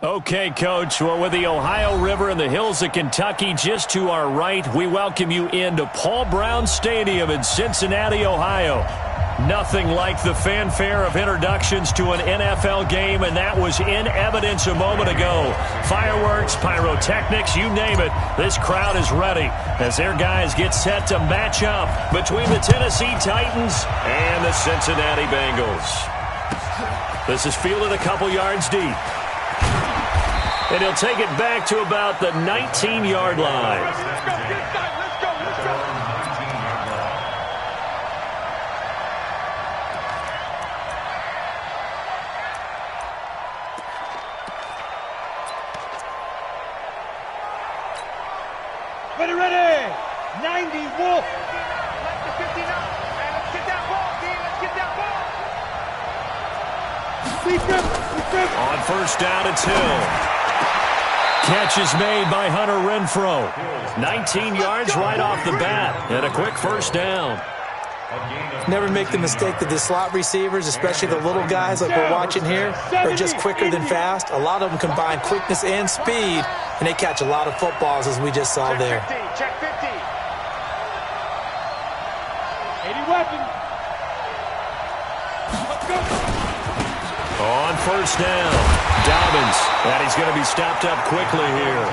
Okay, Coach. Well, with the Ohio River and the hills of Kentucky just to our right, we welcome you into Paul Brown Stadium in Cincinnati, Ohio. Nothing like the fanfare of introductions to an NFL game, and that was in evidence a moment ago. Fireworks, pyrotechnics, you name it. This crowd is ready as their guys get set to match up between the Tennessee Titans and the Cincinnati Bengals. This is fielded a couple yards deep. And he'll take it back to about the 19-yard line. Let's go. Ready. 90 Wolf. Let's get 59. Let's get that ball, D. Let's get that ball. On first down, it's Hill. Catch is made by Hunter Renfrow. 19 yards right off the bat, and a quick first down. Never make the mistake that the slot receivers, especially the little guys like we're watching here, are just quicker than fast. A lot of them combine quickness and speed, and they catch a lot of footballs, as we just saw there. Check 50. 80 weapon. Let's go. On first down, Dobbins, and he's going to be stopped up quickly here.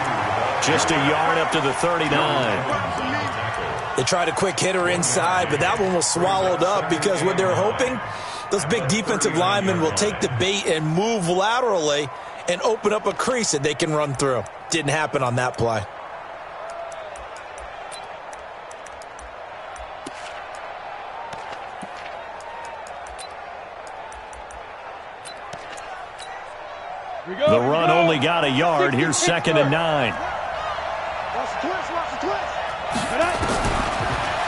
Just a yard up to the 39. They tried a quick hitter inside, but that one was swallowed up because what they're hoping, those big defensive linemen will take the bait and move laterally and open up a crease that they can run through. Didn't happen on that play. The run only got a yard. Here's 2nd and 9.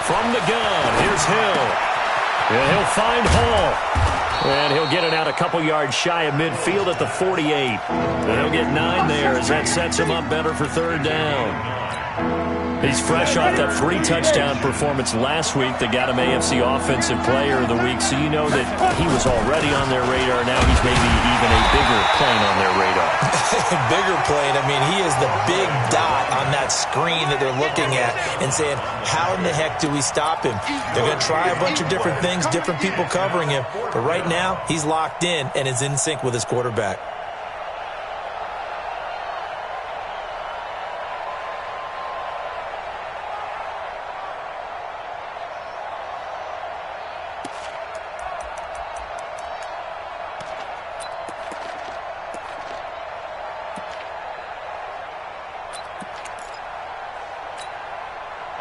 From the gun, here's Hill. And he'll find Hall. And he'll get it out a couple yards shy of midfield at the 48. And he'll get 9 there as that sets him up better for 3rd down. He's fresh off that 3-touchdown performance last week that got him AFC Offensive Player of the Week, so you know that he was already on their radar. Now he's maybe even a bigger plane on their radar. Bigger plane. I mean, he is the big dot on that screen that they're looking at and saying, how in the heck do we stop him? They're going to try a bunch of different things, different people covering him, but right now he's locked in and is in sync with his quarterback.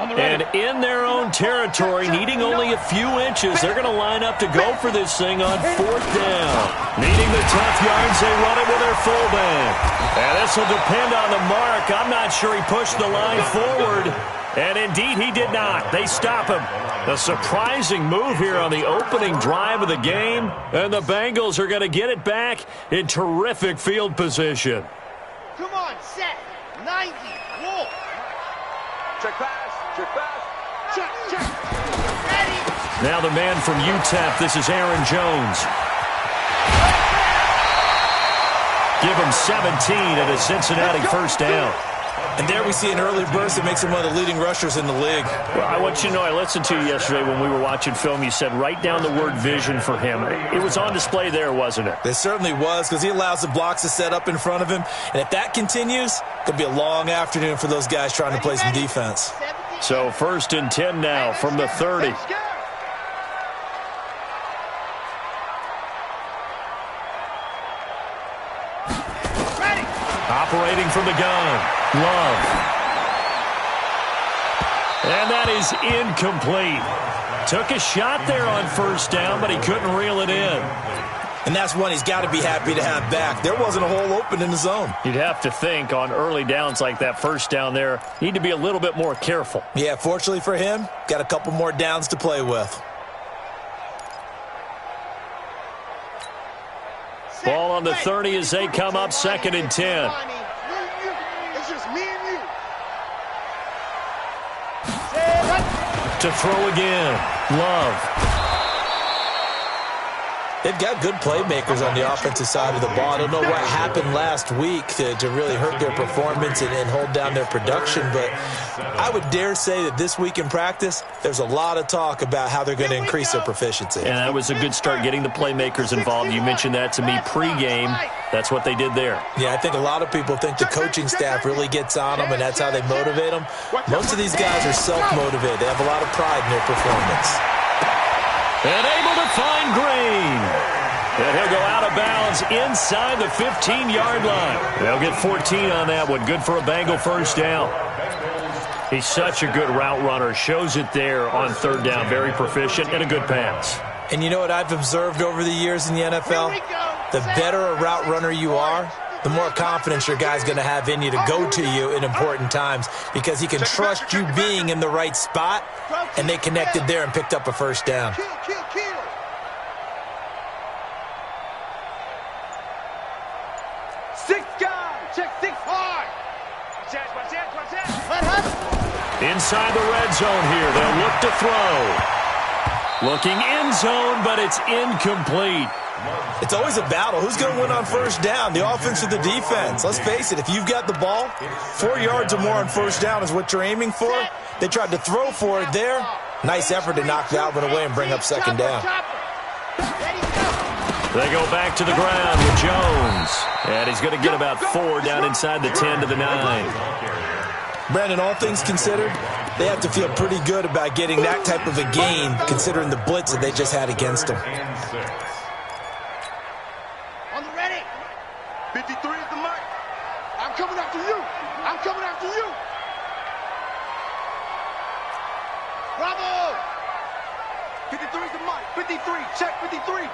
And in their own territory, needing only a few inches, they're going to line up to go for this thing on 4th down. Needing the tough yards, they run it with their fullback. And this will depend on the mark. I'm not sure he pushed the line forward. And indeed, he did not. They stop him. A surprising move here on the opening drive of the game. And the Bengals are going to get it back in terrific field position. Come on, set. 90. Wolf. Check pass. Check. Ready. Now the man from UTEP, this is Aaron Jones. Give him 17 at a Cincinnati first down. And there we see an early burst that makes him one of the leading rushers in the league. Well, I want you to know, I listened to you yesterday when we were watching film. You said write down the word vision for him. It was on display there, wasn't it? It certainly was, because he allows the blocks to set up in front of him. And if that continues, it'll be a long afternoon for those guys trying to play some defense. So 1st and 10 now from the 30. Operating from the gun, Love. And that is incomplete. Took a shot there on 1st down, but he couldn't reel it in. And that's one he's got to be happy to have back. There wasn't a hole open in the zone. You'd have to think on early downs like that 1st down there, need to be a little bit more careful. Yeah, fortunately for him, got a couple more downs to play with. Ball on the 30 as they come up 2nd and 10. It's just me and you. To throw again, Love. They've got good playmakers on the offensive side of the ball. I don't know what happened last week to really hurt their performance and hold down their production, but I would dare say that this week in practice, there's a lot of talk about how they're going to increase their proficiency. And that was a good start, getting the playmakers involved. You mentioned that to me pregame. That's what they did there. Yeah, I think a lot of people think the coaching staff really gets on them, and that's how they motivate them. Most of these guys are self-motivated. They have a lot of pride in their performance. And able to find Green. And he'll go out of bounds inside the 15-yard line. They'll get 14 on that one. Good for a Bengal first down. He's such a good route runner. Shows it there on third down. Very proficient and a good pass. And you know what I've observed over the years in the NFL? The better a route runner you are, the more confidence your guy's going to have in you to go to you in important times, because he can trust you being in the right spot, and they connected there and picked up a first down. Six guys, check 6 hard. Inside the red zone here, they'll look to throw. Looking end zone, but it's incomplete. It's always a battle. Who's going to win on first down, the offense or the defense? Let's face it, if you've got the ball, 4 yards or more on first down is what you're aiming for. They tried to throw for it there. Nice effort to knock that one away and bring up second down. They go back to the ground with Jones. And he's going to get about 4 down inside the 10 to the 9. Brandon, all things considered, they have to feel pretty good about getting that type of a gain, considering the blitz that they just had against them. On the ready. 53 is the mark. I'm coming after you. I'm coming after you. Bravo. 53 is the mark. 53. Check 53.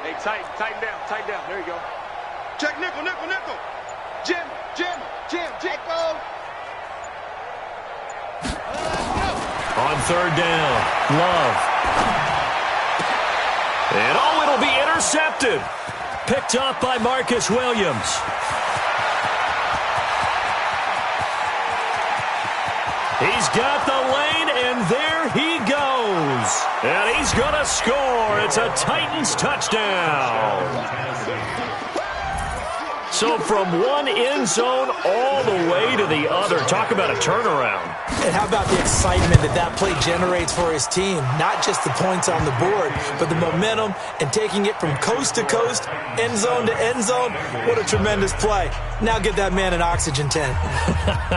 Hey, tighten down. There you go. Check nickel. Jim. Echo. On third down, Love. And it'll be intercepted. Picked up by Marcus Williams. He's got the lane, and there he goes. And he's going to score. It's a Titans touchdown. So from one end zone all the way to the other. Talk about a turnaround. And how about the excitement that play generates for his team? Not just the points on the board, but the momentum and taking it from coast to coast, end zone to end zone. What a tremendous play. Now get that man an oxygen tent.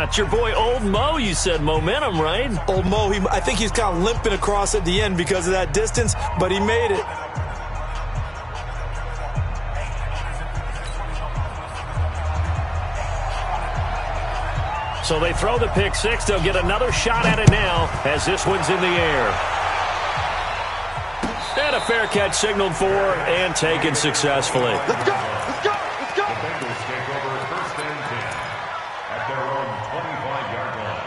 It's your boy Old Mo, you said. Momentum, right? Old Mo, I think he's kind of limping across at the end because of that distance, but he made it. So they throw the pick six. They'll get another shot at it now as this one's in the air. And a fair catch signaled for and taken successfully. Let's go. The Bengals take over first and 10 at their own 25-yard line.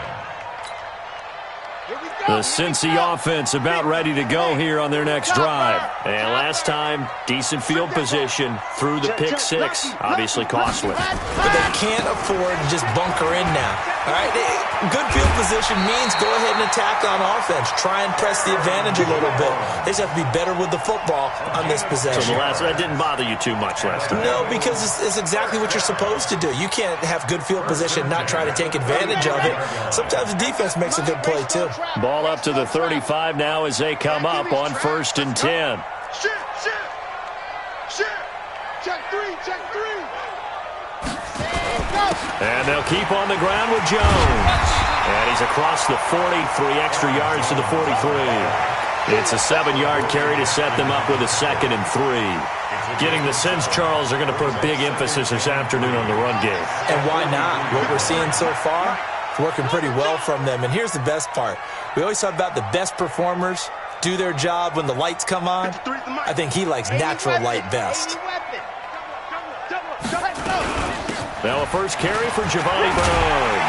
The Cincy offense about ready to go here on their next drive. And last time, decent field position through the pick six. Obviously costly. But they can't afford to just bunker in now. All right, good field position means go ahead and attack on offense. Try and press the advantage a little bit. They just have to be better with the football on this possession. So that didn't bother you too much last time? No, because it's exactly what you're supposed to do. You can't have good field position and not try to take advantage of it. Sometimes the defense makes a good play, too. Ball up to the 35 now as they come up on first and 10. Check three. And they'll keep on the ground with Jones. And he's across the 40, 3 extra yards to the 43. It's a 7-yard carry to set them up with a 2nd and 3. Getting the sense, Charles, are going to put a big emphasis this afternoon on the run game. And why not? What we're seeing so far, it's working pretty well from them. And here's the best part. We always talk about the best performers do their job when the lights come on. I think he likes natural light best. Now a first carry for Giovanni Brown.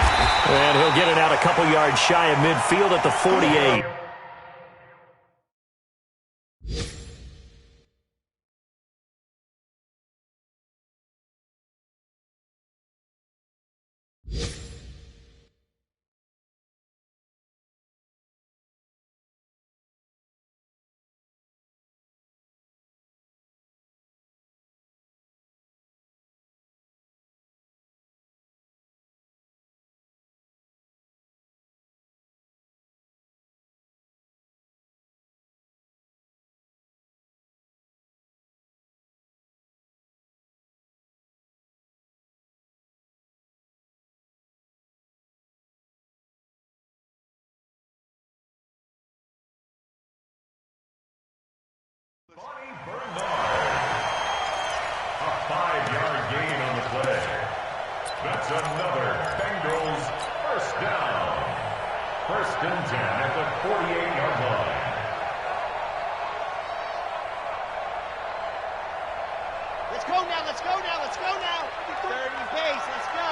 And he'll get it out a couple yards shy of midfield at the 48. A 5-yard gain on the play. That's another Bengals first down. First and 10 at the 48-yard line. Let's go now, let's go now, let's go now. 30 base, let's go.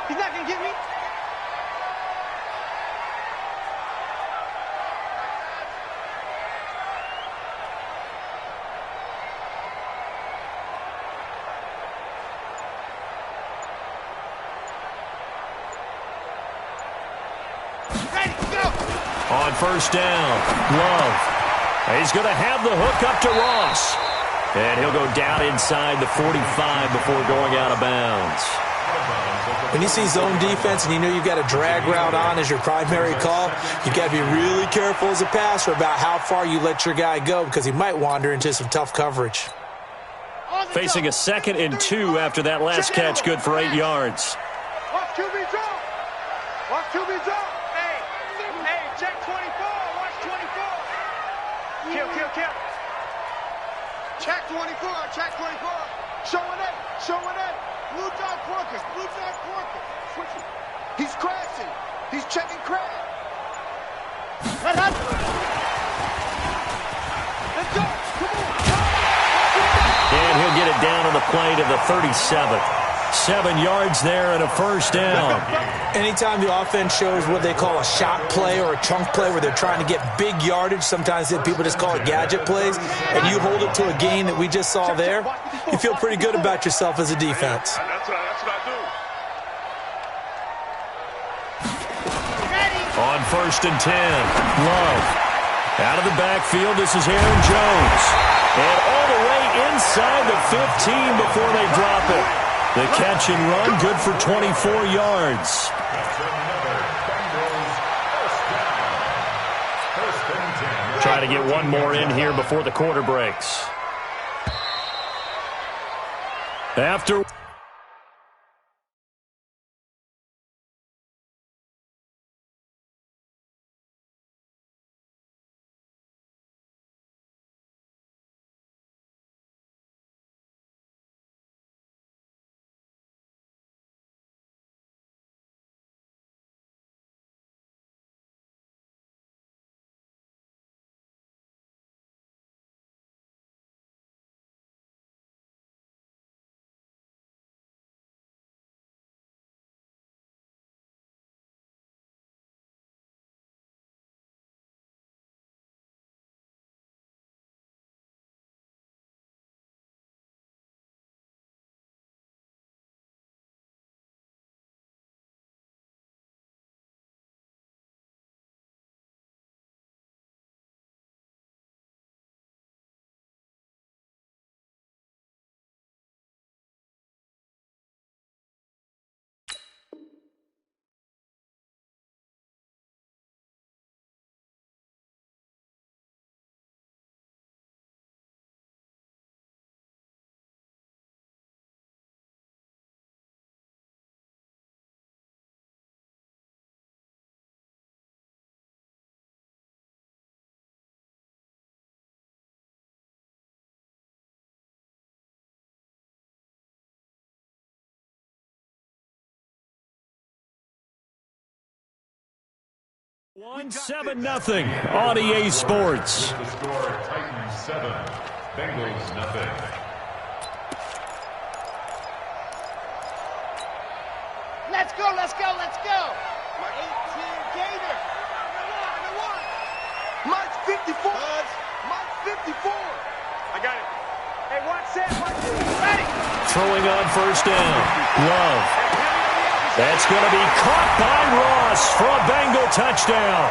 He's not going to get me. Ready, go. On first down, Love. He's going to have the hook up to Ross. And he'll go down inside the 45 before going out of bounds. When you see zone defense and you know you've got a drag route on as your primary call, you've got to be really careful as a passer about how far you let your guy go because he might wander into some tough coverage. Facing a 2nd and 2 after that last catch, good for 8 yards. Watch QB drop. Watch QB drop. Hey, check 24. Watch 24. Kill. Check 24, check 24. Showing it. Blue dot Porkers. Switch it. He's crashing. He's checking crash. Let's go. Come on. And he'll get it down on the play to the 37th. 7 yards there and a first down. Anytime the offense shows what they call a shot play or a chunk play where they're trying to get big yardage, sometimes people just call it gadget plays, and you hold it to a gain that we just saw there, you feel pretty good about yourself as a defense. That's what I do. On first and 10, Love. Out of the backfield, this is Aaron Jones. And all the way inside the 15 before they drop it. The catch and run, good for 24 yards. Try to get one more in here before the quarter breaks. After... One 7-0 on EA Sports. The score, Titans 7, Bengals 0. Let's go. My 18 Gator. Mike's 54. Mike's 54. I got it. Hey, watch that. Ready. Throwing on first down. Love. That's going to be caught by Ross for a Bengal touchdown.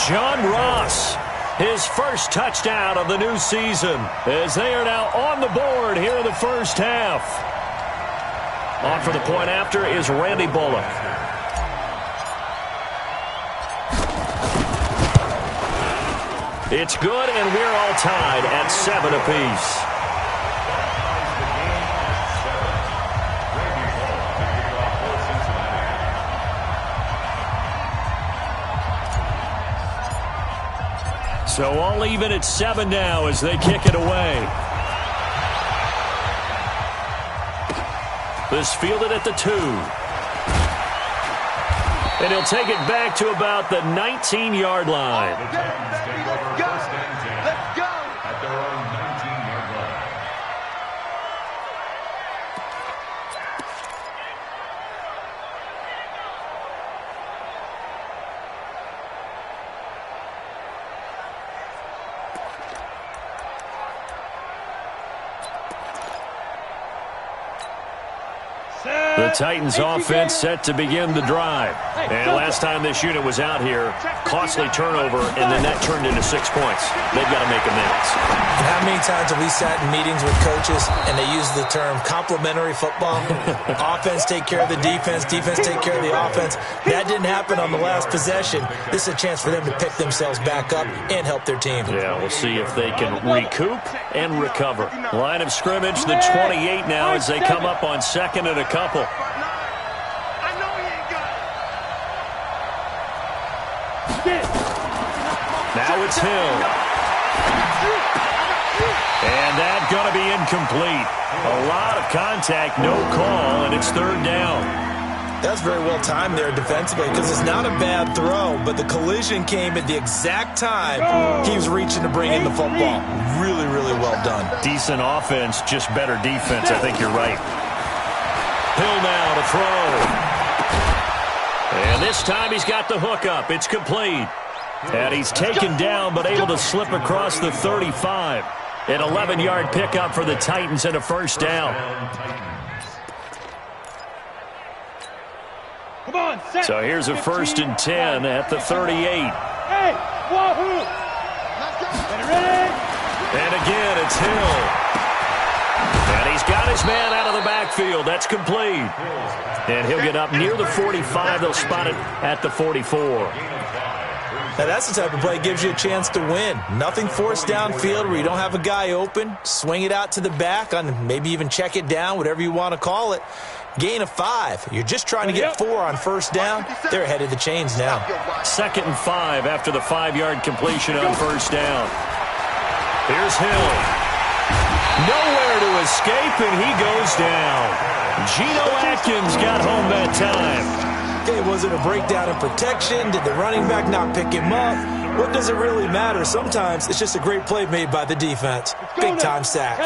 John Ross, his first touchdown of the new season, as they are now on the board here in the first half. On for the point after is Randy Bullock. It's good, and we're all tied at 7 apiece. So all even at 7 now as they kick it away. This fielded at the 2. And he'll take it back to about the 19-yard line. Let's go. Let's go. At their own 19-yard line. The Titans offense set to begin the drive. And last time this unit was out here, costly turnover, and then that turned into 6 points. They've got to make amends. And how many times have we sat in meetings with coaches and they use the term complementary football? Offense take care of the defense, defense take care of the offense. That didn't happen on the last possession. This is a chance for them to pick themselves back up and help their team. Yeah, we'll see if they can recoup and recover. Line of scrimmage, the 28 now as they come up on 2nd and a couple. Now it's Hill. And that's going to be incomplete. A lot of contact, no call, and it's 3rd down. That's very well timed there defensively because it's not a bad throw, but the collision came at the exact time he was reaching to bring in the football. Really, really well done. Decent offense, just better defense. I think you're right. Hill now to throw. And this time he's got the hook up. It's complete. And he's taken down but able to slip across the 35. An 11-yard pickup for the Titans and a 1st down. Come on, set. So here's a 1st and 10 at the 38. Hey, wahoo! Get ready. And again, it's Hill. And he's got his man out of the backfield. That's complete. And he'll get up near the 45. They'll spot it at the 44. Now that's the type of play that gives you a chance to win. Nothing forced downfield where you don't have a guy open. Swing it out to the back, on maybe even check it down, whatever you want to call it. Gain of 5. You're just trying to get 4 on 1st down. They're ahead of the chains now. 2nd and 5 after the 5-yard completion on 1st down. Here's Hill. Nowhere to escape, and he goes down. Geno Atkins got home that time. Okay, was it a breakdown in protection? Did the running back not pick him up? What does it really matter? Sometimes it's just a great play made by the defense. Big-time sack.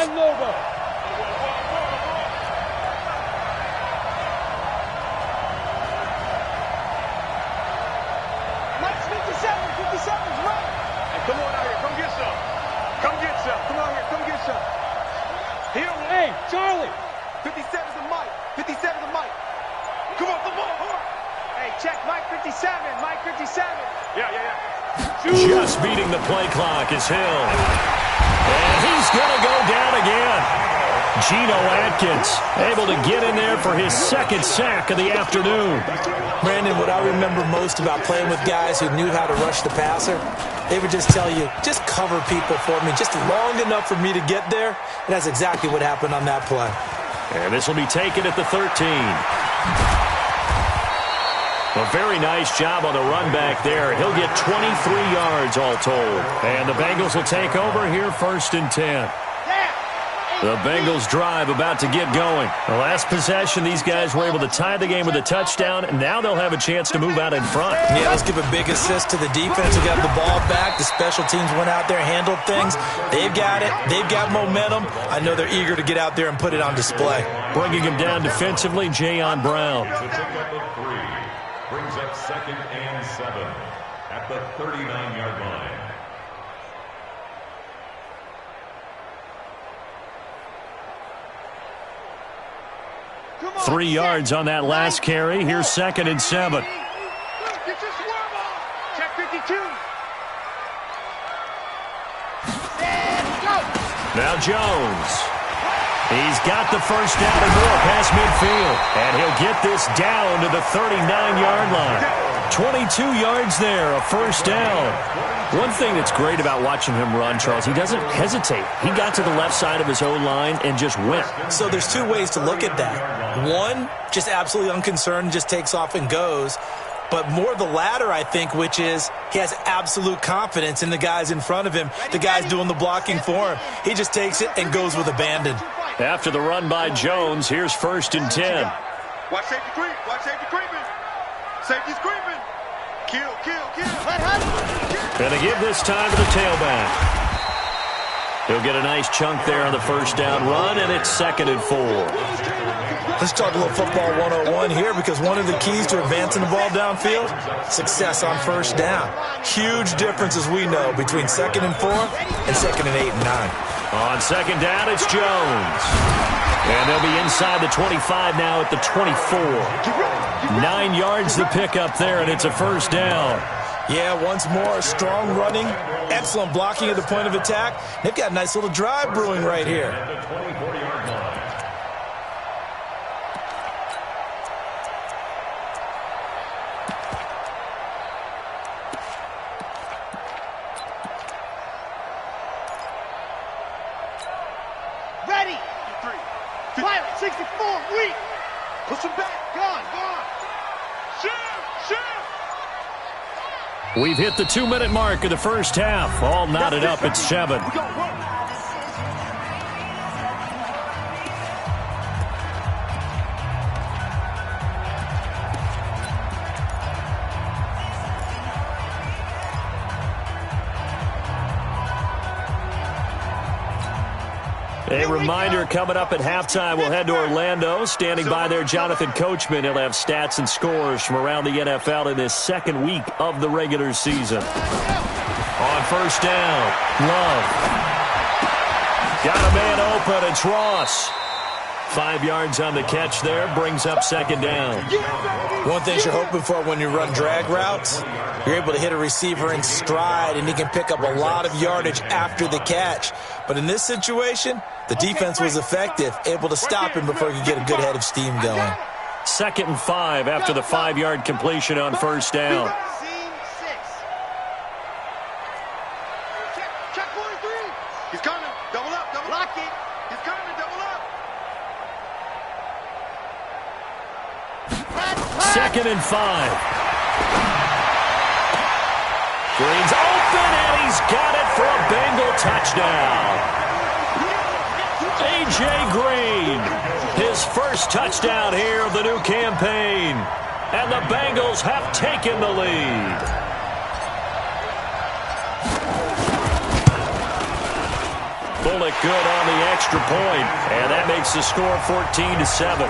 Hey, Charlie. 57's a Mike. 57's a Mike. Come on, come on. Hey, check Mike 57. Mike 57. Yeah. Just beating the play clock is Hill. And he's going to go down again. Geno Atkins able to get in there for his 2nd sack of the afternoon. Brandon, what I remember most about playing with guys who knew how to rush the passer, they would just tell you, just cover people for me, just long enough for me to get there. And that's exactly what happened on that play. And this will be taken at the 13. A very nice job on the run back there. He'll get 23 yards all told. And the Bengals will take over here 1st and 10. The Bengals drive about to get going. The last possession, these guys were able to tie the game with a touchdown, and now they'll have a chance to move out in front. Yeah, let's give a big assist to the defense who got the ball back. The special teams went out there, handled things. They've got it. They've got momentum. I know they're eager to get out there and put it on display. Bringing him down defensively, Jayon Brown. Brings up 2nd and 7 at the 39-yard line. 3 yards on that last carry. Here's 2nd and 7. Check 52. Now Jones. He's got the 1st down and more past midfield. And he'll get this down to the 39-yard line. 22 yards there, a 1st down. One thing that's great about watching him run, Charles, he doesn't hesitate. He got to the left side of his own line and just went. So there's 2 ways to look at that. One, just absolutely unconcerned, just takes off and goes. but more the latter, I think, which is he has absolute confidence in the guys in front of him, the guys doing the blocking for him. He just takes it and goes with abandon. After the run by Jones, here's 1st and 10. Watch safety creep. Watch safety creeping. Safety's creeping. Kill, kill, kill. And they give this time to the tailback. He'll get a nice chunk there on the 1st down run, and it's 2nd and 4. Let's talk a little football 101 here, because one of the keys to advancing the ball downfield, success on 1st down. Huge difference, as we know, between 2nd and 4 and 2nd and 8 and 9. On 2nd down, it's Jones. And they'll be inside the 25 now at the 24. 9 yards the pickup there, and it's a 1st down. Yeah, once more, strong running, excellent blocking at the point of attack. They've got a nice little drive brewing right here. Ready. 5, 64, weak. Push him back. Gone. Shoot. We've hit the 2-minute mark of the 1st half. All knotted up at 7. A reminder coming up at halftime, we'll head to Orlando. Standing by there, Jonathan Coachman. He'll have stats and scores from around the NFL in this 2nd week of the regular season. On 1st down, Love. Got a man open, it's Ross. 5 yards on the catch there, brings up 2nd down. One thing you're hoping for when you run drag routes, you're able to hit a receiver in stride, and he can pick up a lot of yardage after the catch. But in this situation, the defense was effective, able to stop him before he could get a good head of steam going. 2nd and 5 after the 5-yard completion on 1st down. Check 43. He's coming. Double up. Lock it. He's coming. Double up. 2nd and 5. Green's open, and he's got it for a Bengal touchdown. A.J. Green, his 1st touchdown here of the new campaign. And the Bengals have taken the lead. Bullock good on the extra point, and that makes the score 14-7.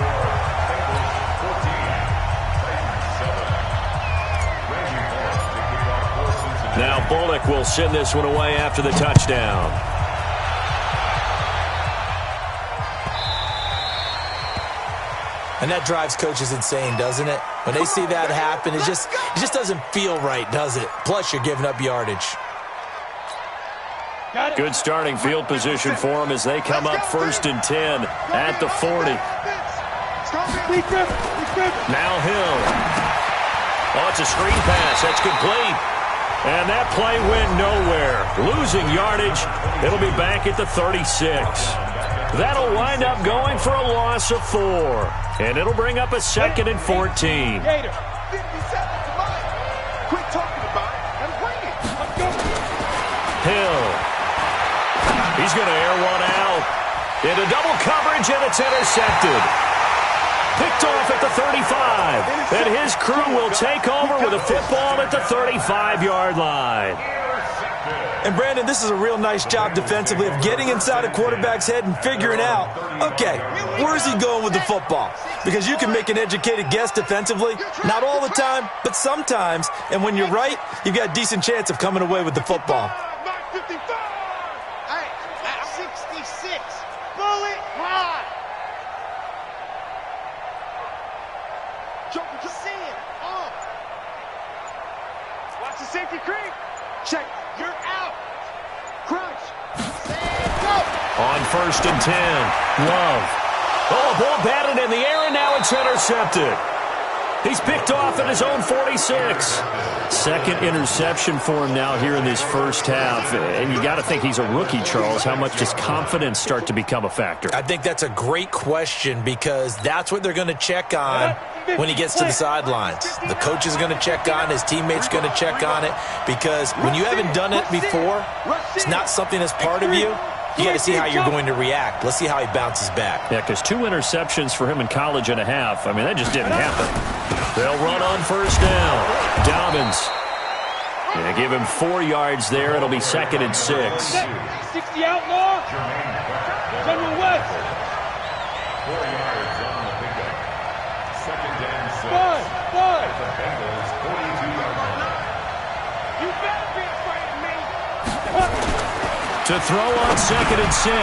Now Bullock will send this one away after the touchdown. And that drives coaches insane, doesn't it? When they see that happen, it just doesn't feel right, does it? Plus, you're giving up yardage. Good starting field position for them as they come up 1st and 10 at the 40. Now Hill. Oh, it's a screen pass. That's complete. And that play went nowhere. Losing yardage. It'll be back at the 36. That'll wind up going for a loss of 4. And it'll bring up a 2nd and 14. Gator. 57 to mine. Quit talking about it and bring it. Let's go. Hill. He's going to air one out. Into double coverage, and it's intercepted. Picked off at the 35. And his crew will take over with a football at the 35-yard line. And, Brandon, this is a real nice job defensively of getting inside a quarterback's head and figuring out, okay, where's he going with the football? Because you can make an educated guess defensively, not all the time, but sometimes. And when you're right, you've got a decent chance of coming away with the football. 55. Hey, that's 66. Bullet high. Joker, you see it. Watch the safety creep. Check. You're out. Crunch. Go. On 1st and 10, Love. Oh, a ball batted in the air, and now it's intercepted. He's picked off at his own 46. Second interception for him now here in this first half. And you got to think he's a rookie, Charles. How much does confidence start to become a factor? I think that's a great question because that's what they're going to check on when he gets to the sidelines. The coach is going to check on, his teammates are going to check on it, because when you haven't done it before, it's not something that's part of you. You got to see how you're going to react. Let's see how he bounces back. Yeah, because 2 interceptions for him in college and a half. I mean, that just didn't happen. They'll run on first down. Dobbins. Yeah, give him 4 yards there. It'll be 2nd and 6. 60 outlaw. General West. 4 yards on the pickup. 2nd and 6. Bud. At the Bengals' 42-yard line. You better be afraid of me. To throw on 2nd and 6.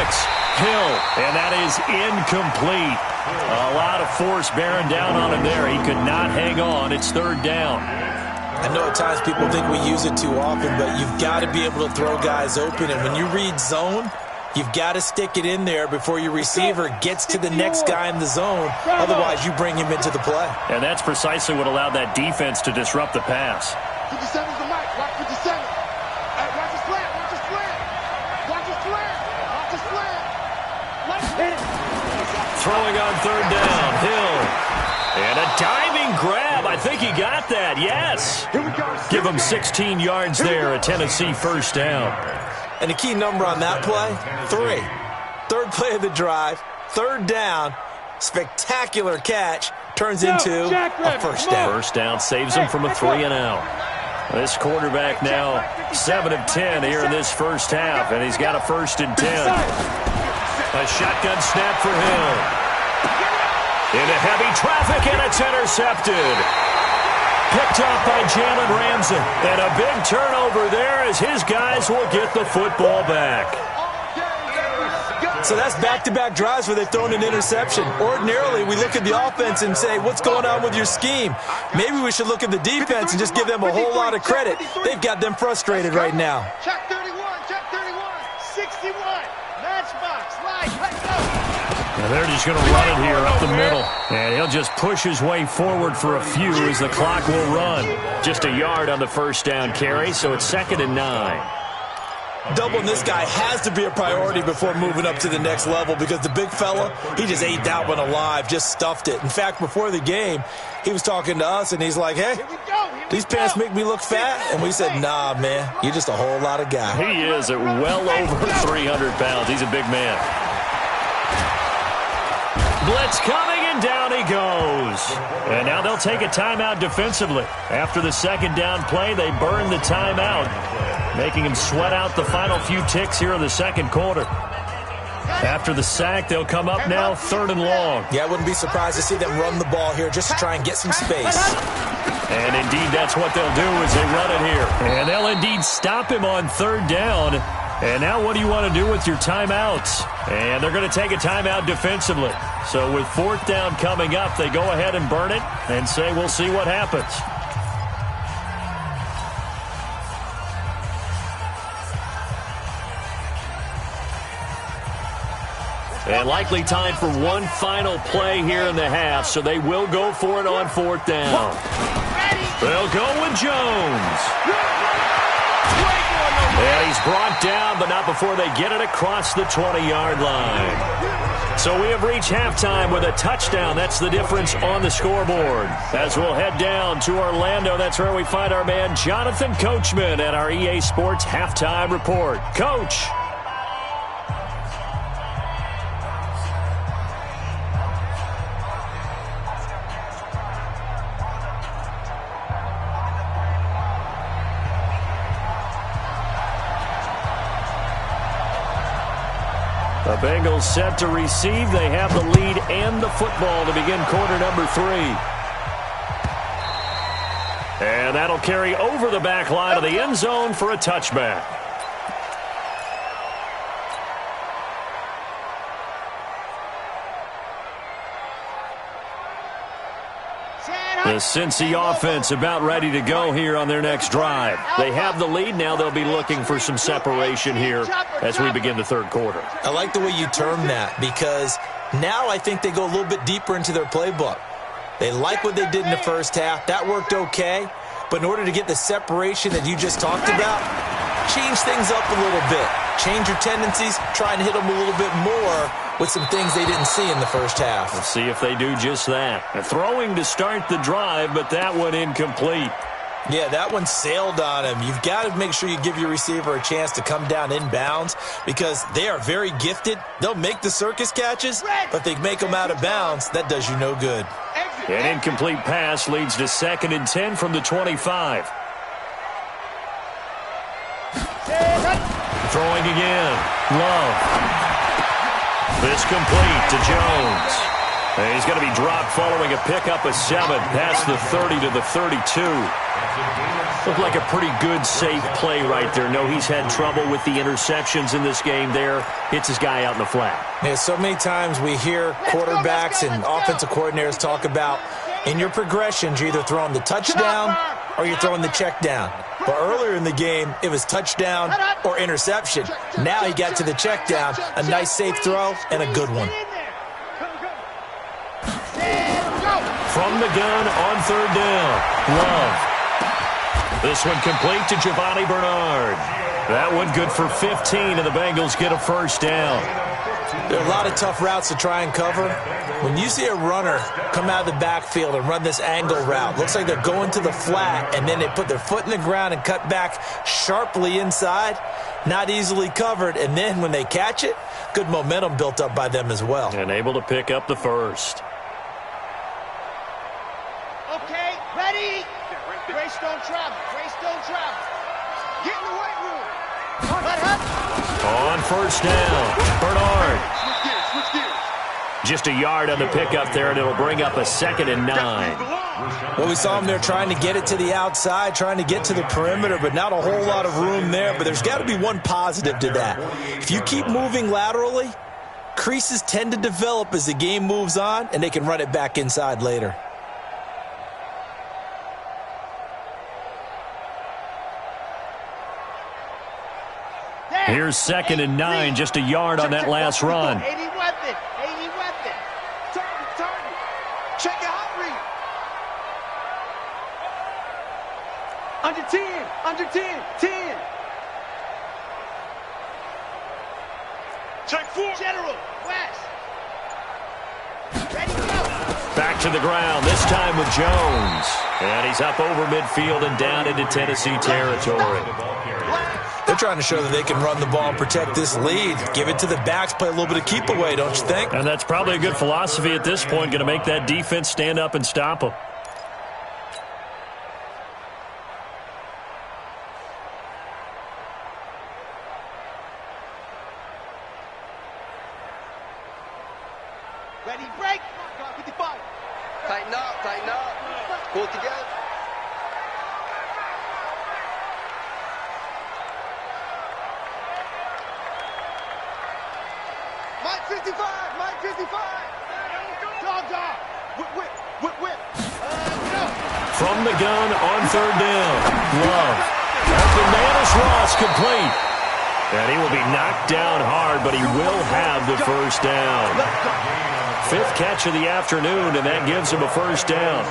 Hill, and that is incomplete. A lot of force bearing down on him there. He could not hang on. It's 3rd down. I know at times people think we use it too often, but you've got to be able to throw guys open. And when you read zone, you've got to stick it in there before your receiver gets to the next guy in the zone. Otherwise, you bring him into the play. And that's precisely what allowed that defense to disrupt the pass. 57's the mic. Watch 57. Watch his slant. Watch his slant. Watch his slant. Watch his slant. Throwing on 3rd down. Hill. And a diving grab. I think he got that. Yes. Here we go. Give him 16 yards there. A Tennessee first down. And the key number on that play, 3. 3rd play of the drive, 3rd down, spectacular catch, turns into a first down. First down saves him from a 3 and out. This quarterback now 7 of 10 here in this first half, and he's got a 1st and 10. A shotgun snap for Hill. Into heavy traffic, and it's intercepted. Picked off by Jalen Ramsey. And a big turnover there as his guys will get the football back. So that's back-to-back drives where they've thrown an interception. Ordinarily, we look at the offense and say, what's going on with your scheme? Maybe we should look at the defense and just give them a whole lot of credit. They've got them frustrated right now. Check 31, check 31, 61, matchbox, live, let's go. And they're just going to run it here up the middle. And he'll just push his way forward for a few as the clock will run. Just a yard on the first down carry, so it's 2nd and 9. Doubling this guy has to be a priority before moving up to the next level because the big fella, he just ate that one alive, just stuffed it. In fact, before the game, he was talking to us, and he's like, hey, these pants make me look fat? And we said, nah, man, you're just a whole lot of guy. He is at well over 300 pounds. He's a big man. Blitz coming, and down he goes. And now they'll take a timeout defensively. After the 2nd down play, they burn the timeout, making him sweat out the final few ticks here in the 2nd quarter. After the sack, they'll come up now 3rd and long. Yeah, I wouldn't be surprised to see them run the ball here just to try and get some space. And indeed, that's what they'll do as they run it here. And they'll indeed stop him on 3rd down. And now what do you want to do with your timeouts? And they're going to take a timeout defensively. So with 4th down coming up, they go ahead and burn it and say we'll see what happens. And likely time for one final play here in the half, so they will go for it on 4th down. They'll go with Jones. And he's brought down, but not before they get it across the 20-yard line. So we have reached halftime with a touchdown. That's the difference on the scoreboard. As we'll head down to Orlando, that's where we find our man Jonathan Coachman at our EA Sports Halftime Report. Coach. The Bengals set to receive. They have the lead and the football to begin quarter number 3. And that'll carry over the back line of the end zone for a touchback. The Cincy offense about ready to go here on their next drive. They have the lead. Now they'll be looking for some separation here as we begin the 3rd quarter. I like the way you term that because now I think they go a little bit deeper into their playbook. They like what they did in the first half. That worked okay. But in order to get the separation that you just talked about, change things up a little bit. Change your tendencies. Try and hit them a little bit more with some things they didn't see in the first half. Let's see if they do just that. Throwing to start the drive, but that one incomplete. Yeah, that one sailed on him. You've got to make sure you give your receiver a chance to come down inbounds because they are very gifted. They'll make the circus catches, but they make them out of bounds. That does you no good. An incomplete pass leads to 2nd and 10 from the 25. Throwing again. Love. This complete to Jones. And he's going to be dropped following a pickup of 7 past the 30 to the 32. Looked like a pretty good, safe play right there. No, he's had trouble with the interceptions in this game there. Hits his guy out in the flat. Yeah, so many times we hear quarterbacks and offensive coordinators talk about in your progressions, you're either throwing the touchdown or you're throwing the check down. But earlier in the game, it was touchdown or interception. Now he got to the check down, a nice safe throw and a good one. From the gun on 3rd down. Love. This one complete to Giovanni Bernard. That one good for 15, and the Bengals get a 1st down. There are a lot of tough routes to try and cover. When you see a runner come out of the backfield and run this angle route, looks like they're going to the flat, and then they put their foot in the ground and cut back sharply inside, not easily covered, and then when they catch it, good momentum built up by them as well. And able to pick up the 1st. Okay, ready? Grace don't travel. Grace don't travel. Get in the weight room. On 1st down, Bernard. Switch gears. Just a yard on the pickup there, and it'll bring up a 2nd and 9. Well, we saw him there trying to get it to the outside, trying to get to the perimeter, but not a whole lot of room there. But there's got to be one positive to that. If you keep moving laterally, creases tend to develop as the game moves on, and they can run it back inside later. Here's 2nd and 9, just a yard on that last run. 80 weapon. Target. Check your hot read. Under 10. 10. Check 4. General, West. Ready, go. Back to the ground, this time with Jones. And he's up over midfield and down into Tennessee territory. They're trying to show that they can run the ball and protect this lead. Give it to the backs, play a little bit of keep away, don't you think? And that's probably a good philosophy at this point, going to make that defense stand up and stop them. Ready, break. 55. Tighten up. Pull it together. Mike 55. Dog. Whip. From the gun on 3rd down. Love. Open Manus Ross complete. And he will be knocked down hard, but he will have the 1st down. 5th catch of the afternoon, and that gives him a 1st down.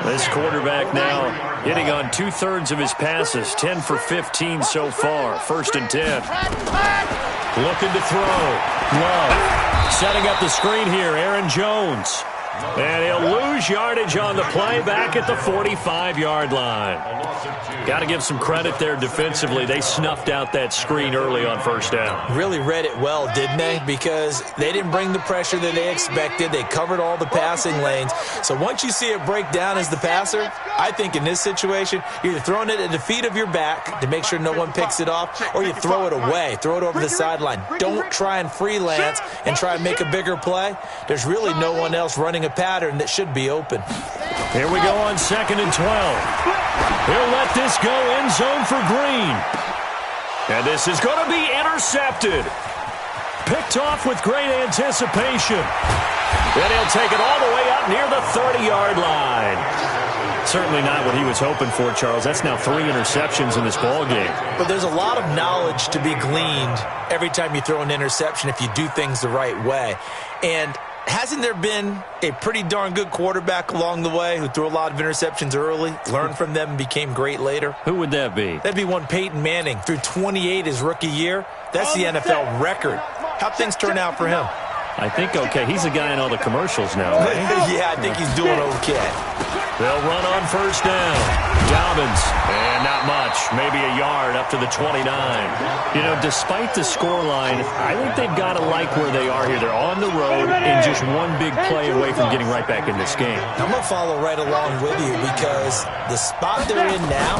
This quarterback now hitting on 2/3 of his passes, 10 for 15 so far. 1st and 10. Looking to throw. Love. Setting up the screen here, Aaron Jones. And he'll lose yardage on the play back at the 45-yard line. Got to give some credit there defensively. They snuffed out that screen early on 1st down. Really read it well, didn't they? Because they didn't bring the pressure that they expected. They covered all the passing lanes. So once you see it break down as the passer, I think in this situation, you're either throwing it at the feet of your back to make sure no one picks it off, or you throw it away. Throw it over the sideline. Don't try and freelance and try and make a bigger play. There's really no one else running a pattern that should be open. Here we go on 2nd and 12. He'll let this go end zone for Green. And this is going to be intercepted. Picked off with great anticipation. Then he'll take it all the way up near the 30-yard line. Certainly not what he was hoping for, Charles. That's now 3 interceptions in this ball game. But there's a lot of knowledge to be gleaned every time you throw an interception if you do things the right way. And hasn't there been a pretty darn good quarterback along the way who threw a lot of interceptions early, learned from them, and became great later? Who would that be? That'd be one Peyton Manning. Threw 28 his rookie year. That's the NFL record. How'd things turn out for him? I think okay. He's a guy in all the commercials now, right? Yeah, I think he's doing okay. They'll run on first down. Dobbins, and not much. Maybe a yard up to the 29. You know, despite the scoreline, I think they've got to like where they are here. They're on the road and just one big play away from getting right back in this game. I'm going to follow right along with you because the spot they're in now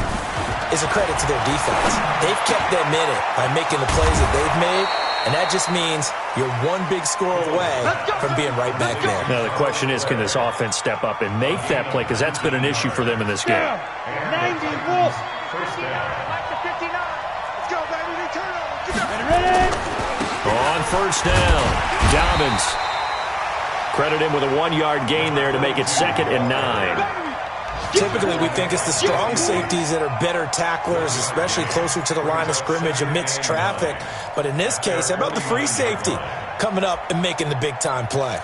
is a credit to their defense. They've kept them in it by making the plays that they've made, and that just means you're one big score away from being right back there. Now, the question is, can this offense step up and make that play? Because that's been an issue for them in this game. 90, Wolf. First down. Like the 59. Let's go, baby. Turnover. On first down, Dobbins. Credit him with a 1-yard gain there to make it 2nd and 9. Typically, we think it's the strong safeties that are better tacklers, especially closer to the line of scrimmage amidst traffic. But in this case, how about the free safety coming up and making the big-time play?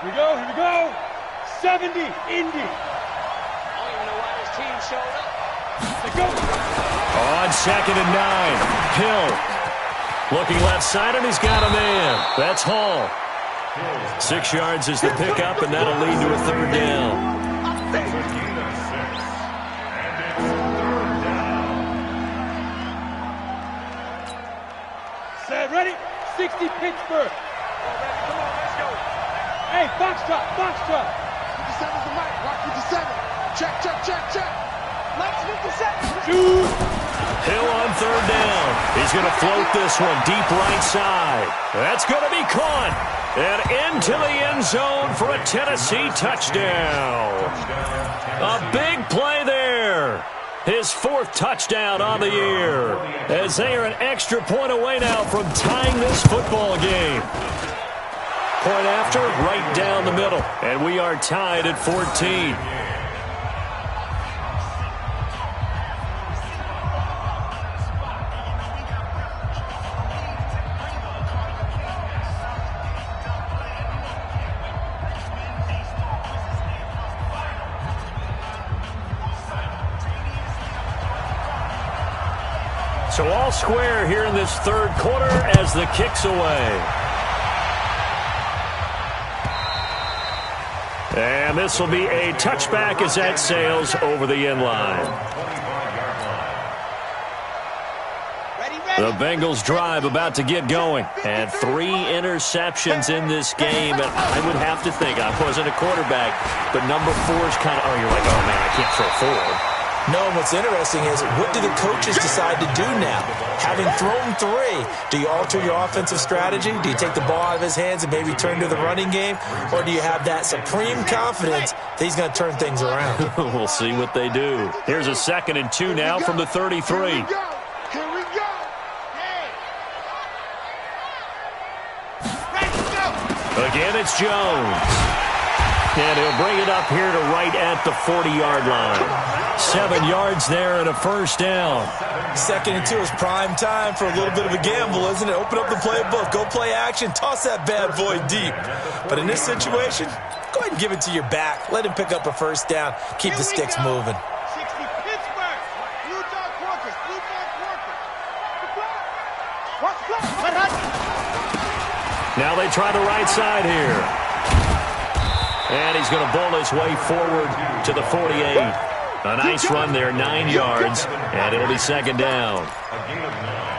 Here we go. 70, Indy. I don't even know why this team showed up. Let's go. On 2nd and 9, Hill. Looking left side, and he's got a man. That's Hall. 6 yards is the pickup, and that'll lead to a 3rd down. Set, ready? 60 Pittsburgh. Come on, let's go. Hey, box drop. 57's the mic. Rock 57. Check. Mike's 57. Shoot. Hill on 3rd down. He's going to float this one deep right side. That's going to be caught. And into the end zone for a Tennessee touchdown. A big play there. His 4th touchdown on the year. As they are an extra point away now from tying this football game. Point after, right down the middle. And we are tied at 14. So all square here in this 3rd quarter as the kick's away. And this will be a touchback as that sails over the end line. The Bengals drive about to get going. And 3 interceptions in this game. And I would have to think, I wasn't a quarterback, but number 4 is kind of, you're like, oh man, I can't throw 4. No, what's interesting is what do the coaches decide to do now? Having thrown 3, do you alter your offensive strategy? Do you take the ball out of his hands and maybe turn to the running game? Or do you have that supreme confidence that he's going to turn things around? We'll see what they do. Here's a 2nd and 2 now from the 33. Here we go. Again, it's Jones. And he'll bring it up here to right at the 40-yard line. 7 yards there and a 1st down. 2nd and 2 is prime time for a little bit of a gamble, isn't it? Open up the playbook, go play action, toss that bad boy deep. But in this situation, go ahead and give it to your back. Let him pick up a 1st down. Keep the sticks moving. 60 Pittsburgh. Blue dog workers. Watch the clock. Now they try the right side here. And he's going to bowl his way forward to the 48. A nice run there, 9 yards, and it'll be 2nd down.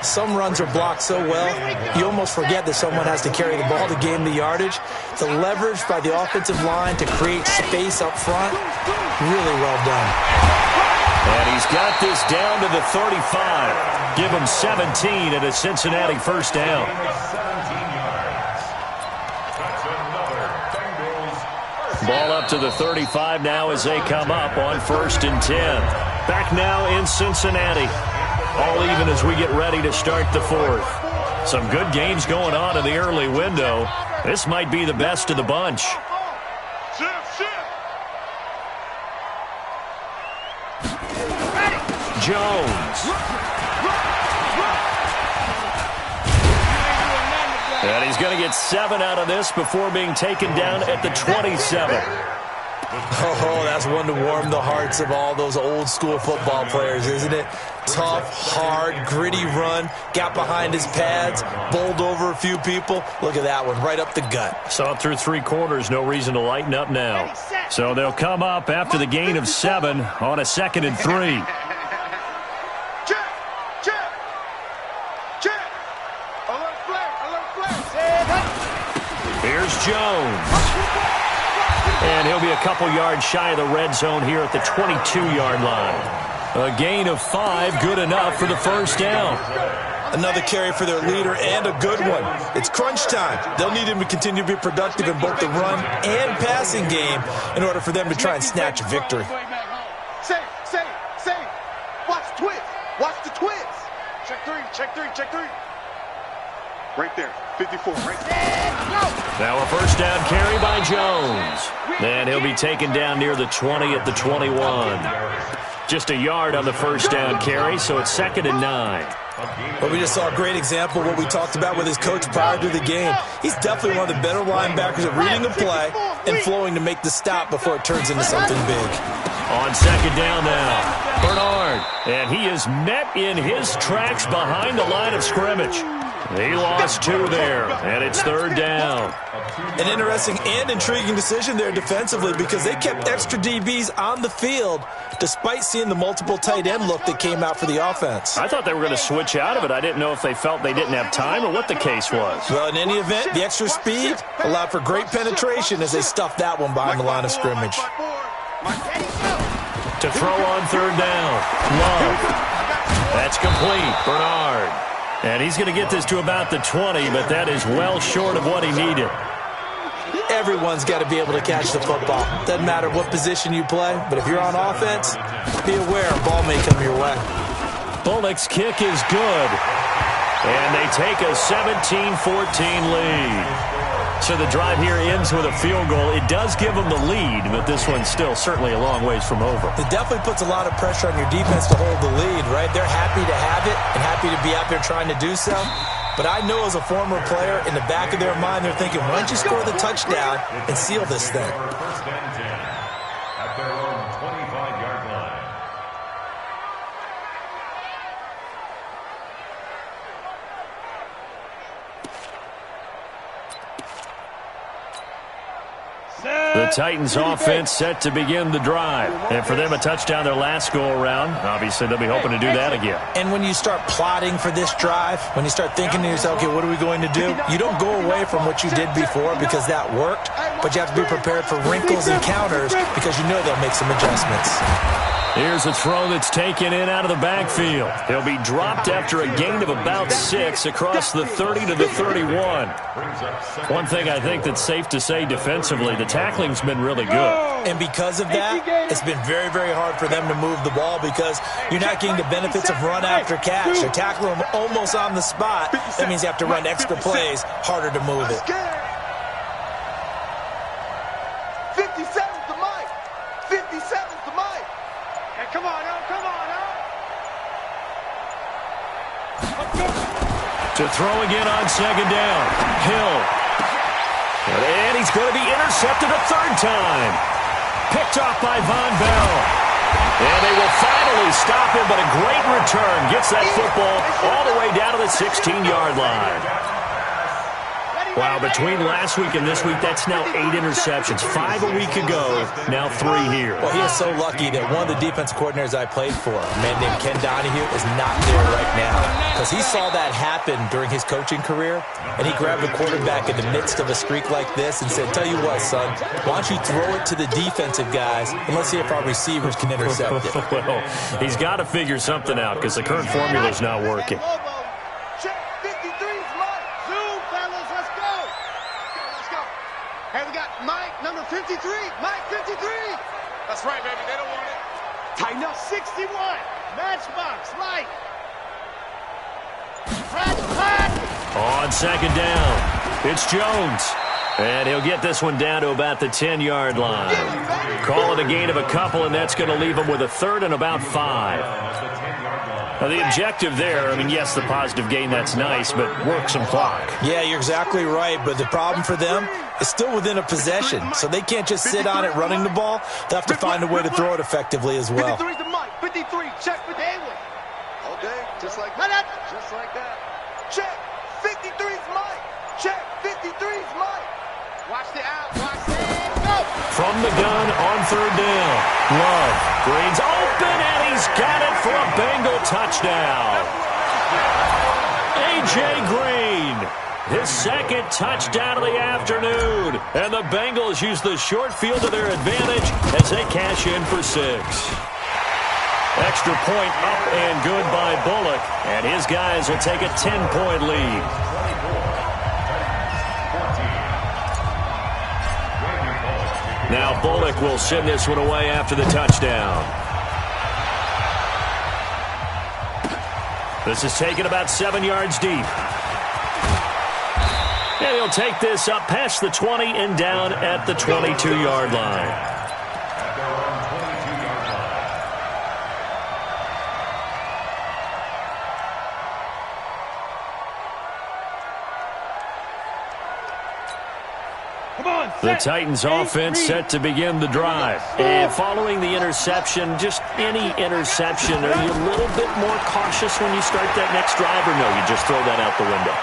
Some runs are blocked so well, you almost forget that someone has to carry the ball to gain the yardage. The leverage by the offensive line to create space up front, really well done. And he's got this down to the 35. Give him 17 and a Cincinnati 1st down. Ball up to the 35 now as they come up on 1st and 10. Back now in Cincinnati. All even as we get ready to start the 4th. Some good games going on in the early window. This might be the best of the bunch. Jones. going to get 7 out of this before being taken down at the 27. Oh, that's one to warm the hearts of all those old-school football players, isn't it? Tough, hard, gritty run, got behind his pads, bowled over a few people. Look at that one, right up the gut. Saw it through 3 quarters, no reason to lighten up now. So they'll come up after the gain of 7 on a 2nd and 3. Here's Jones. And he'll be a couple yards shy of the red zone here at the 22-yard line. A gain of 5, good enough for the first down. Another carry for their leader and a good one. It's crunch time. They'll need him to continue to be productive in both the run and passing game in order for them to try and snatch a victory. Save. Watch the twist. Watch the twist. Check three. Right there, 54, right there. Now a first down carry by Jones. And he'll be taken down near the 20 at the 21. Just a yard on the first down carry, so it's 2nd and 9. Well, we just saw a great example of what we talked about with his coach prior to the game. He's definitely one of the better linebackers at reading a play and flowing to make the stop before it turns into something big. On 2nd down now, Bernard. And he is met in his tracks behind the line of scrimmage. He lost 2 there, and it's 3rd down. An interesting and intriguing decision there defensively because they kept extra DBs on the field despite seeing the multiple tight end look that came out for the offense. I thought they were going to switch out of it. I didn't know if they felt they didn't have time or what the case was. Well, in any event, the extra speed allowed for great penetration as they stuffed that one behind the line of scrimmage. To throw on 3rd down, Love. That's complete, Bernard. And he's going to get this to about the 20, but that is well short of what he needed. Everyone's got to be able to catch the football. Doesn't matter what position you play, but if you're on offense, be aware a ball may come your way. Bullock's kick is good. And they take a 17-14 lead. So the drive here ends with a field goal. It does give them the lead, but this one's still certainly a long ways from over. It definitely puts a lot of pressure on your defense to hold the lead, right? They're happy to have it and happy to be out there trying to do so. But I know as a former player, in the back of their mind, they're thinking, why don't you score the touchdown and seal this thing? First and 10 at their own 25-yard line. The Titans offense set to begin the drive. And for them, a touchdown their last go-around. Obviously, they'll be hoping to do that again. And when you start plotting for this drive, when you start thinking to yourself, okay, what are we going to do? You don't go away from what you did before because that worked, but you have to be prepared for wrinkles and counters because you know they'll make some adjustments. Here's a throw that's taken in out of the backfield. He'll be dropped after a gain of about 6 across the 30 to the 31. One thing I think that's safe to say defensively, the tackling's been really good. And because of that, it's been very, very hard for them to move the ball because you're not getting the benefits of run after catch. You're tackling them almost on the spot. That means you have to run extra plays, harder to move it. 57's the mic. 57's the mic. Hey, come on, now. To throw again on 2nd down. Hill. And he's going to be intercepted a 3rd time. Picked off by Von Bell. And they will finally stop him, but a great return gets that football all the way down to the 16-yard line. Wow, between last week and this week, that's now 8 interceptions. 5 a week ago, now 3 here. Well, he is so lucky that one of the defense coordinators I played for, a man named Ken Donahue, is not there right now. Because he saw that happen during his coaching career, and he grabbed the quarterback in the midst of a streak like this and said, tell you what, son, why don't you throw it to the defensive guys, and let's see if our receivers can intercept it. Well, he's got to figure something out because the current formula is not working. Hey, we got Mike, number 53. Mike, 53. That's right, baby. They don't want it. Tighten up. 61. Matchbox, Mike. On 2nd down, it's Jones. And he'll get this one down to about the 10-yard line. Call it a gain of a couple, and that's going to leave him with a 3rd and about 5. Well, the objective there, I mean, yes, the positive gain, that's nice, but work some clock. Yeah, you're exactly right, but the problem for them is still within a possession, so they can't just sit on it running the ball. They'll have to find a way to throw it effectively as well. 53's the mic. 53, check with the A-Way. Okay, just like that. Just like that. Check. 53's mic. Check. 53's mic. Watch the out. Watch the go. From the gun on third down. Love. Green's open, and he's got it for a Bengal touchdown. A.J. Green, his second touchdown of the afternoon. And the Bengals use the short field to their advantage as they cash in for 6. Extra point up and good by Bullock. And his guys will take a 10-point lead. Now Bullock will send this one away after the touchdown. This is taken about 7 yards deep. And he'll take this up past the 20 and down at the 22-yard line. The Titans offense set to begin the drive. And following the interception, just any interception, are you a little bit more cautious when you start that next drive, or no, you just throw that out the window?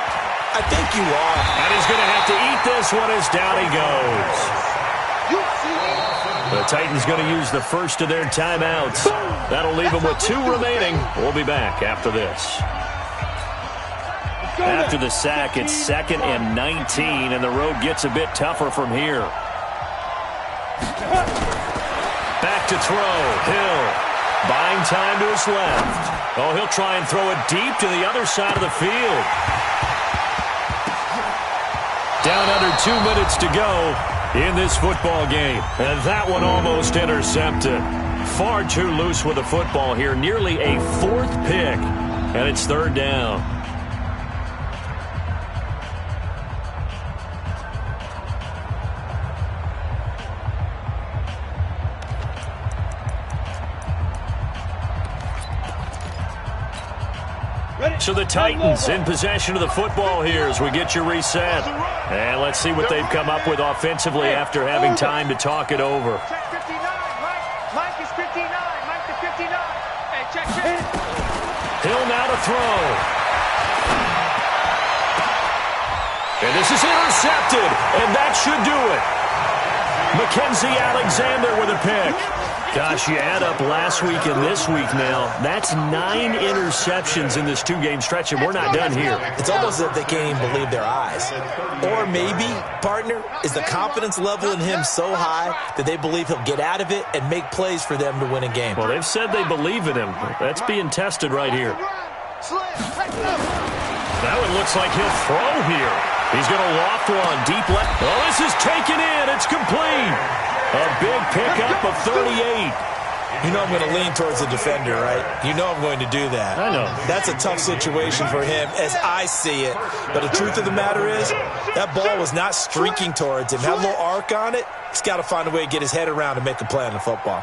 I think you are. And he's going to have to eat this one as down he goes. The Titans going to use the first of their timeouts. That'll leave them with 2 remaining. We'll be back after this. After the sack, it's 2nd and 19, and the road gets a bit tougher from here. Back to throw. Hill buying time to his left. Oh, he'll try and throw it deep to the other side of the field. Down under 2 minutes to go in this football game. And that one almost intercepted. Far too loose with the football here. Nearly a 4th pick, and it's 3rd down. So the Titans in possession of the football here as we get you reset. And let's see what they've come up with offensively after having time to talk it over. Check 59, Mike is 59. Mike to 59. Hey, check. Hill now to throw. And this is intercepted, and that should do it. Mackenzie Alexander with a pick. Gosh, you add up last week and this week now, that's 9 interceptions in this 2-game stretch, and we're not done here. It's almost as if they can't even believe their eyes. Or maybe, partner, is the confidence level in him so high that they believe he'll get out of it and make plays for them to win a game. Well, they've said they believe in him. That's being tested right here. Now it looks like he'll throw here. He's going to loft one deep left. Oh, this is taken in. It's complete. A big pickup of 38. You know I'm going to lean towards the defender, right? You know I'm going to do that. I know. That's a tough situation for him as I see it. But the truth of the matter is, that ball was not streaking towards him. Had a little arc on it. He's got to find a way to get his head around and make a play on the football.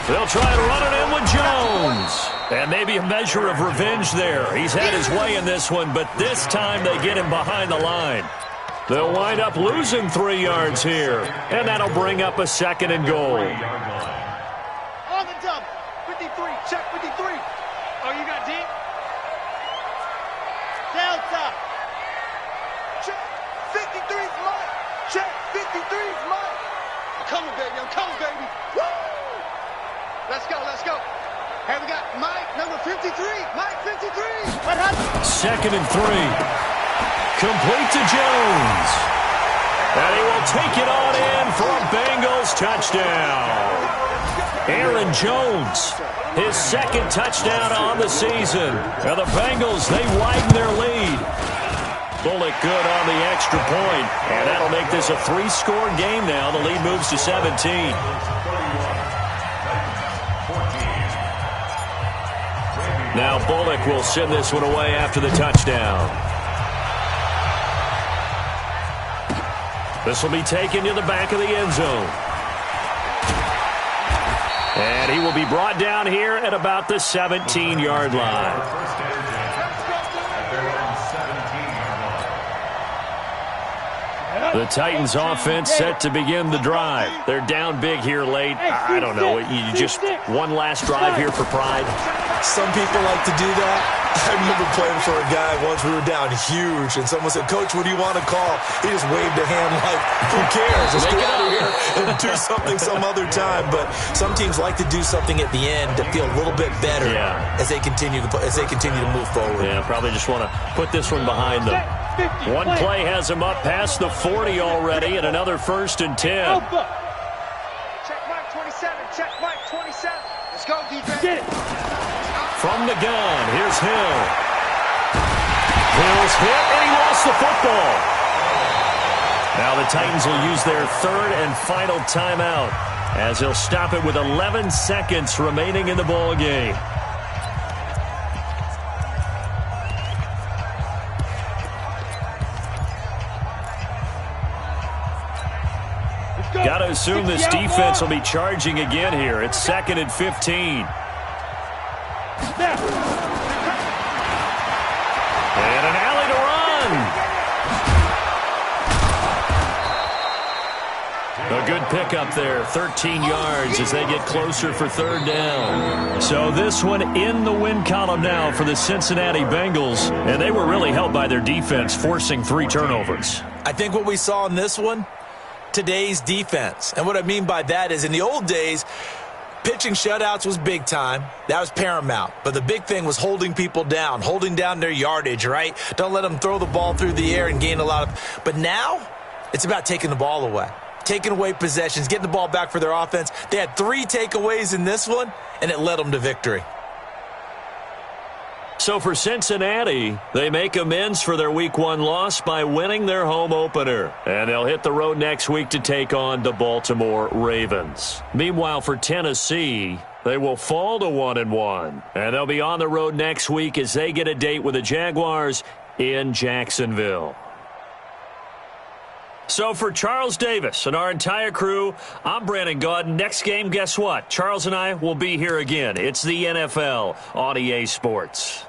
They'll try to run it in with Jones. And maybe a measure of revenge there. He's had his way in this one, but this time they get him behind the line. They'll wind up losing 3 yards here. And that'll bring up a 2nd and goal. On the double. 53. Check 53. Oh, you got deep? Delta. Check. 53's mine. Check. 53's mine. I'm coming, baby. I'm coming, baby. Woo! Let's go. Let's go. Here we got Mike, number 53. Mike, 53. What happened? 2nd and 3. Complete to Jones. And he will take it on in for a Bengals touchdown. Aaron Jones, his 2nd touchdown on the season. Now the Bengals, they widen their lead. Bullock good on the extra point. And that'll make this a 3-score game now. The lead moves to 17. Now Bullock will send this one away after the touchdown. This will be taken to the back of the end zone. And he will be brought down here at about the 17-yard line. The Titans offense set to begin the drive. They're down big here late. I don't know. You just one last drive here for pride. Some people like to do that. I remember playing for a guy once. We were down huge, and someone said, "Coach, what do you want to call?" He just waved a hand like, "Who cares? Let's get out of here and do something some other time." But some teams like to do something at the end to feel a little bit better as they continue to move forward. Yeah, probably just want to put this one behind them. One play has him up past the 40 already, and another 1st and 10. Check Mike 27. Check Mike 27. Let's go, defense. Get it. From the gun, here's Hill. Hill's hit, and he lost the football. Now the Titans will use their 3rd and final timeout as they'll stop it with 11 seconds remaining in the ball game. Got to assume this defense will be charging again here. It's 2nd and 15. And an alley to run. A good pickup there, 13 yards as they get closer for 3rd down. So this one in the win column now for the Cincinnati Bengals, and they were really helped by their defense, forcing 3 turnovers. I think what we saw in this one, today's defense. And what I mean by that is in the old days, pitching shutouts was big time. That was paramount. But the big thing was holding people down, holding down their yardage, right? Don't let them throw the ball through the air and gain a lot of... But now, it's about taking the ball away. Taking away possessions, getting the ball back for their offense. They had 3 takeaways in this one, and it led them to victory. So for Cincinnati, they make amends for their Week 1 loss by winning their home opener. And they'll hit the road next week to take on the Baltimore Ravens. Meanwhile, for Tennessee, they will fall to 1-1. And they'll be on the road next week as they get a date with the Jaguars in Jacksonville. So for Charles Davis and our entire crew, I'm Brandon Gaudin. Next game, guess what? Charles and I will be here again. It's the NFL on EA Sports.